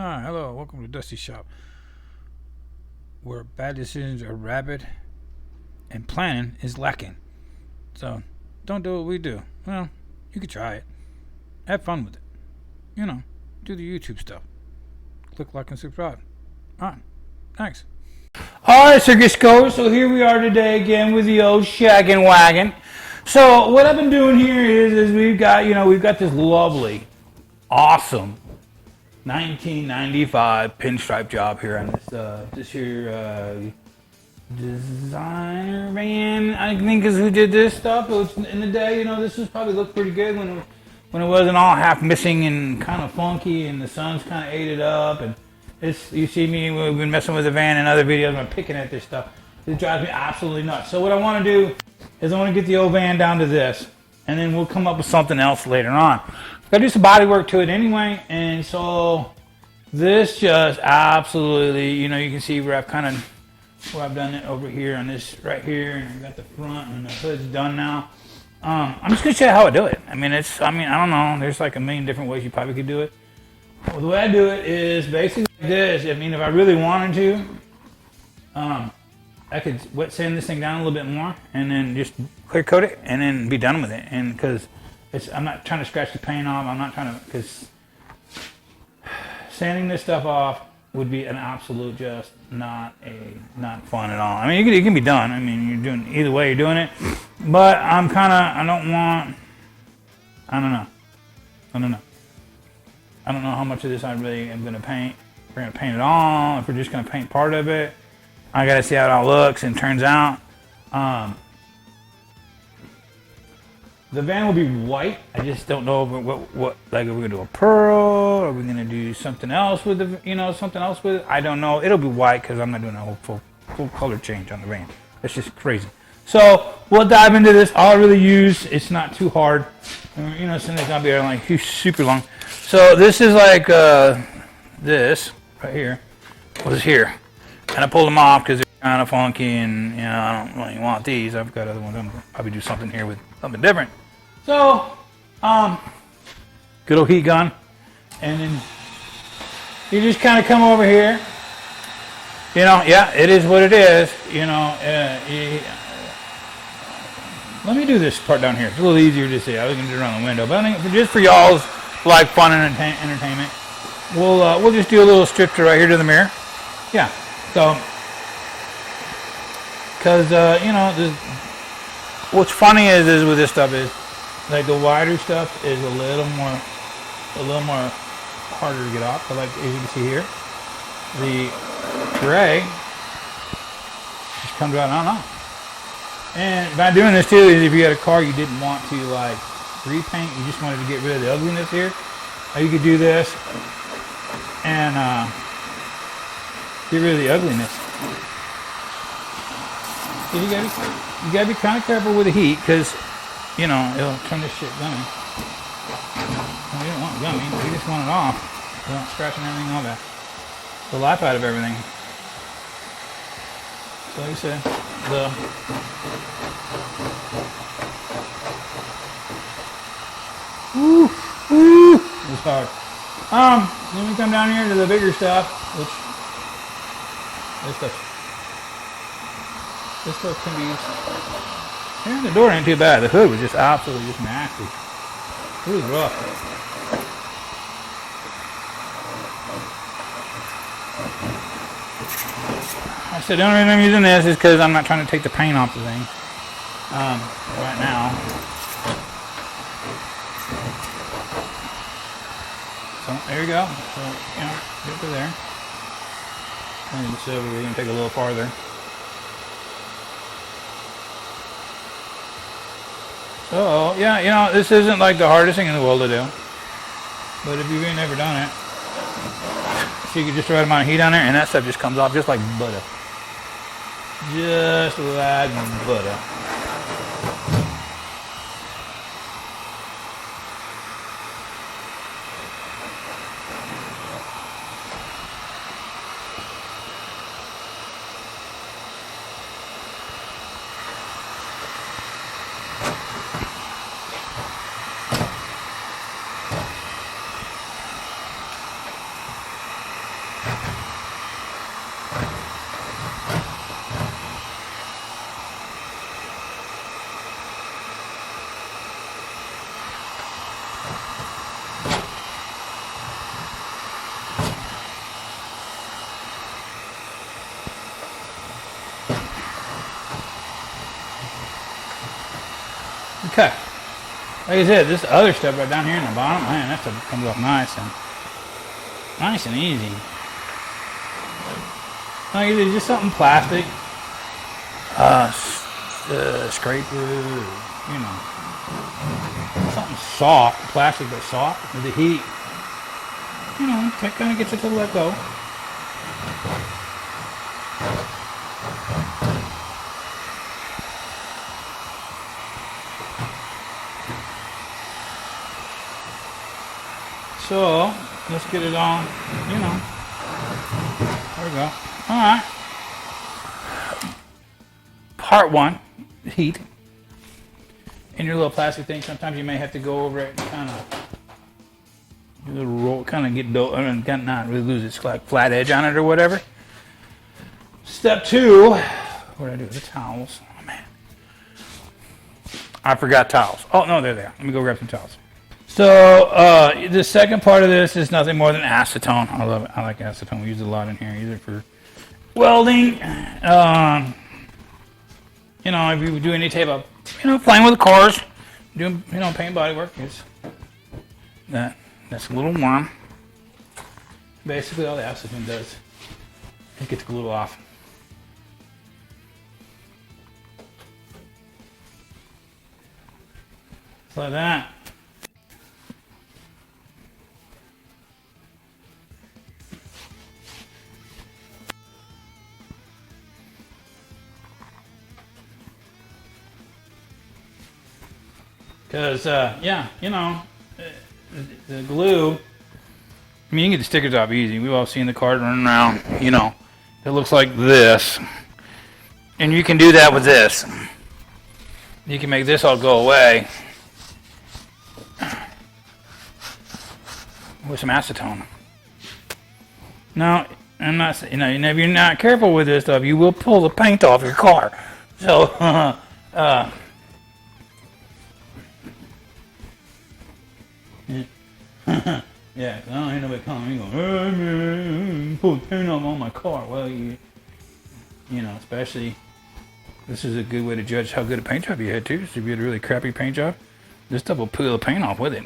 Hi, hello, welcome to Dusty Shop, where bad decisions are rabid and planning is lacking. So, don't do what we do. Well, you could try it. Have fun with it. You know, do the YouTube stuff. Click like and subscribe. Alright, thanks. Alright, circus goers, so here we are today again with the old shag'n wagon. So, what I've been doing here is we've got this lovely, awesome 1995 pinstripe job here on this designer van, I think, is who did this stuff. It was in the day, this was probably looked pretty good when it wasn't all half missing and kind of funky, and the sun's kind of ate it up. And you see me, we've been messing with the van in other videos. I'm picking at this stuff. It drives me absolutely nuts. So what I want to do is I want to get the old van down to this, and then we'll come up with something else later on. Gotta do some body work to it anyway, and so this just absolutely, you can see where I've done it over here on this right here, and I've got the front and the hood's done now. I'm just gonna show you how I do it. I don't know. There's like a million different ways you probably could do it. Well, the way I do it is basically like this. If I really wanted to, I could wet sand this thing down a little bit more, and then just clear coat it, and then be done with it. And because I'm not trying to scratch the paint off. I'm not trying to, because sanding this stuff off would be an absolute just not fun at all. It can be done. You're doing either way. You're doing it, but I don't know how much of this I really am going to paint. We're going to paint it all. If we're just going to paint part of it, I got to see how it all looks and turns out. The van will be white. I just don't know what like, are we gonna do a pearl? Are we gonna do something else with it? I don't know. It'll be white because I'm not doing a whole full color change on the van. That's just crazy. So we'll dive into this. All I really use, it's not too hard. It's not gonna be like super long. So this is like this right here was here, and I pulled them off because they're kind of funky, and I don't really want these. I've got other ones. I'm gonna probably do something here with something different. So, good old heat gun, and then you just kind of come over here. Yeah, it is what it is. Let me do this part down here. It's a little easier to see. I was going to do it around the window, but I think just for y'all's like fun and entertainment, we'll just do a little strip to right here to the mirror. Yeah. So, because what's funny is with this stuff is like the wider stuff is a little more harder to get off. But like as you can see here, the gray just comes right on off. And by doing this too is if you had a car you didn't want to like repaint, you just wanted to get rid of the ugliness here, you could do this and get rid of the ugliness. So you gotta be kind of careful with the heat because it'll turn this shit gummy. We don't want gummy. We just want it off. We don't scratching everything off that. The life out of everything. So like I said, it was hard. Then we come down here to the bigger stuff, which this stuff can be used. Yeah, the door ain't too bad. The hood was just absolutely just nasty. It was rough. I said the only reason I'm using this is because I'm not trying to take the paint off the thing right now. So there you go. So get to there. And the silver we're going to take a little farther. So, yeah, this isn't like the hardest thing in the world to do. But if you've never done it, so you can just the right amount of heat on there, and that stuff just comes off just like butter. Just like butter. Okay. Like I said, this other stuff right down here in the bottom, man, that stuff comes off nice and easy. Like I said, just something plastic, scraper, you know, something soft, plastic but soft with the heat. You know, that kind of gets it to let go. So, let's get it on, you know. There we go. Alright. Part 1, heat. In your little plastic thing, sometimes you may have to go over it and kind of do a little roll, kind of get dull, I mean, not really lose its like flat edge on it or whatever. Step 2, what did I do? The towels. Oh man. I forgot towels. Oh no, they're there. Let me go grab some towels. So, the second part of this is nothing more than acetone. I love it. I like acetone. We use it a lot in here, either for welding, you know, if you do any type of, you know, playing with the cars, doing, you know, paint body work, is that's a little worm. Basically, all the acetone does, it gets the glue off. Just like that. Because, yeah, you know, the glue, I mean, you can get the stickers off easy. We've all seen the card running around, you know, it looks like this. And you can do that with this. You can make this all go away with some acetone. Now, I'm not, you know, if you're not careful with this stuff, you will pull the paint off your car. So, yeah, I don't hear nobody coming going, hey man, pull the paint off on my car. Well, you know, especially, this is a good way to judge how good a paint job you had too. So if you had a really crappy paint job, this stuff will peel the paint off with it.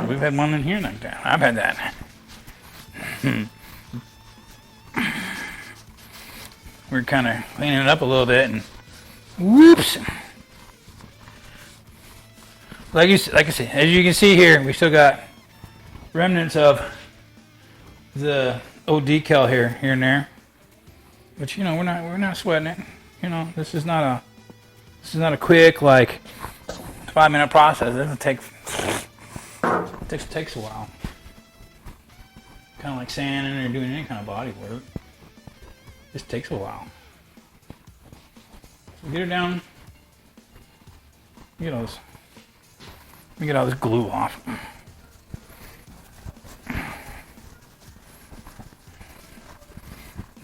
We've had one in here like that. I've had that. We're kind of cleaning it up a little bit and whoops. Like I said, as you can see here, we still got remnants of the old decal here and there. But you know, we're not sweating it. You know, this is not a quick like 5-minute process. It doesn't take. It takes a while. Kind of like sanding or doing any kind of body work. This takes a while. So get her down. Get all this. Let me get all this glue off.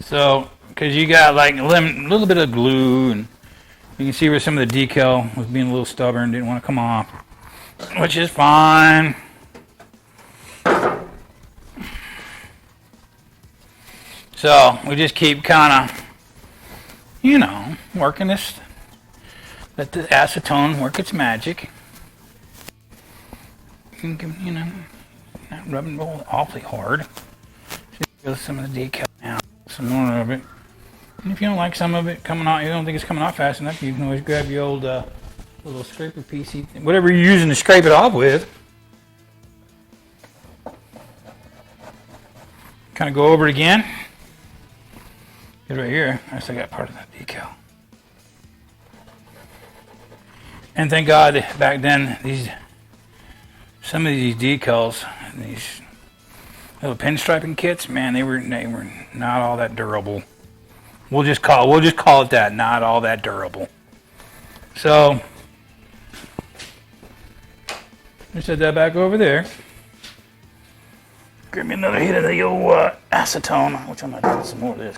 So, because you got like a little bit of glue, and you can see where some of the decal was being a little stubborn, didn't want to come off, which is fine. So, we just keep kind of, you know, working this, let the acetone work its magic. You know, not rubbing roll awfully hard. Just get some of the decal out, some more of it. And if you don't like some of it coming out, you don't think it's coming off fast enough, you can always grab your old little scraper piece, whatever you're using to scrape it off with. Kind of go over it again. Because right here, I still got part of that decal. And thank God back then, some of these decals, these little pinstriping kits, man, they were not all that durable. We'll just call it that, not all that durable. So, let's set that back over there. Grab me another hit of the old acetone, which I might do some more of this.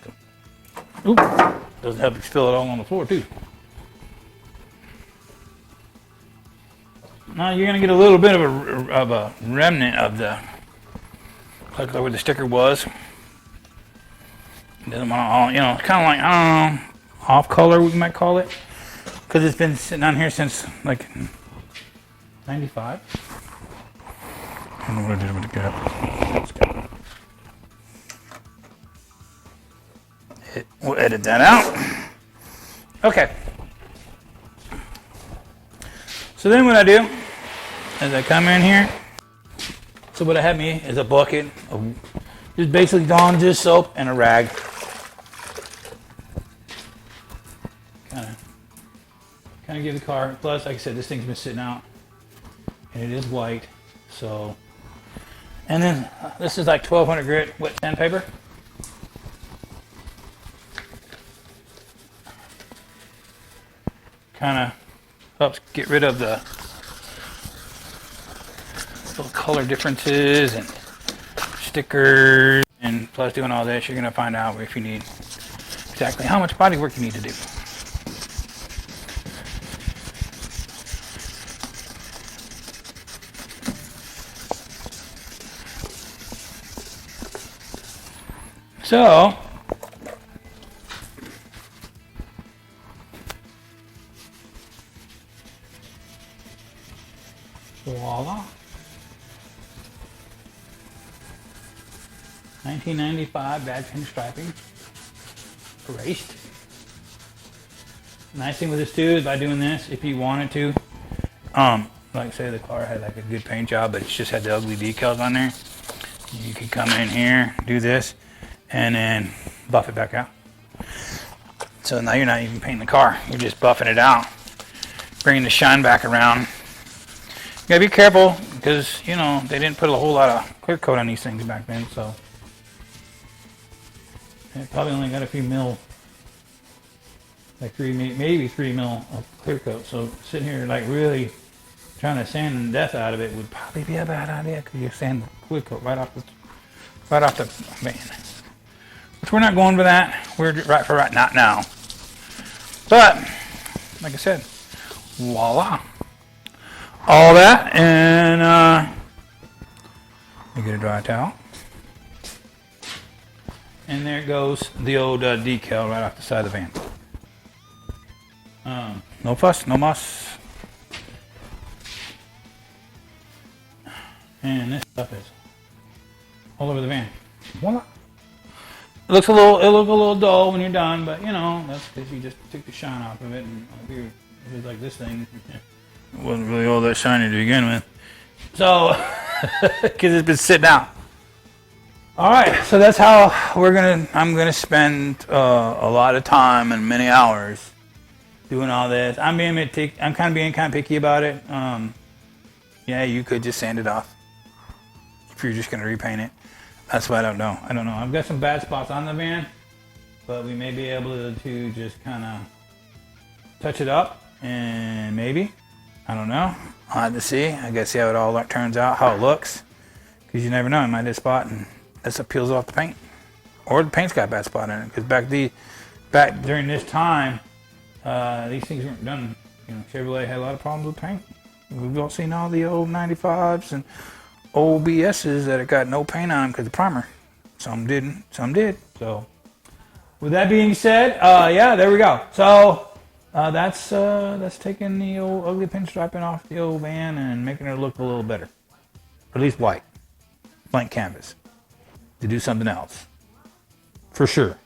Oop, doesn't help you spill it all on the floor too. Now you're gonna get a little bit of a remnant of the, like where the sticker was. It doesn't want to, you know, it's kind of like, I don't know, off color we might call it. because it's been sitting on here since like 95. I don't know what I did with the cap. We'll edit that out. Okay. So then what I do is I come in here. So what I have me is a bucket of just basically Dawn dish soap and a rag. Kind of give the car. Plus, like I said, this thing's been sitting out, and it is white. So, and then this is like 1200 grit wet sandpaper. Kind of helps get rid of the little color differences and stickers. And plus, doing all this, you're gonna find out if you need exactly how much body work you need to do. So, voila. 1995 bad pinstriping. Erased. Nice thing with this too is by doing this, if you wanted to, like say the car had like a good paint job, but it's just had the ugly decals on there, you could come in here, do this, and then buff it back out. So now you're not even painting the car, you're just buffing it out, bringing the shine back around. You gotta be careful because, you know, they didn't put a whole lot of clear coat on these things back then, so it probably only got a few mil, like maybe 3 mil of clear coat. So sitting here like really trying to sand the death out of it would probably be a bad idea because you sand the clear coat right off the van. Which we're not going for that. We're right not now. But like I said, voila. All that, and you get a dry towel. And there goes the old decal right off the side of the van. No fuss, no muss. And this stuff is all over the van. Voila. It looks a little dull when you're done, but you know, that's because you just took the shine off of it. And if it was like this thing, it wasn't really all that shiny to begin with. So, because it's been sitting out. All right, so that's how I'm gonna spend a lot of time and many hours doing all this. I'm kind of being picky about it. Yeah, you could just sand it off if you're just gonna repaint it. That's why I don't know. I've got some bad spots on the van, but we may be able to just kind of touch it up, and maybe, I don't know. I'll have to see. I gotta see how it all turns out, how it looks, because you never know. It might hit a spot and that's what peels off the paint, or the paint's got a bad spot in it. Because back during this time, these things weren't done. You know, Chevrolet had a lot of problems with paint. We've all seen all the old 95s and old BSs that have got no paint on them because of primer. Some didn't, some did. So, with that being said, yeah, there we go. So that's taking the old ugly pinstriping off the old van and making it look a little better, or at least white, blank canvas. To do something else, for sure.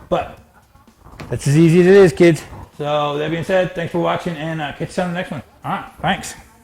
But that's as easy as it is, kids. So that being said, thanks for watching, and catch you on the next one. All right, thanks.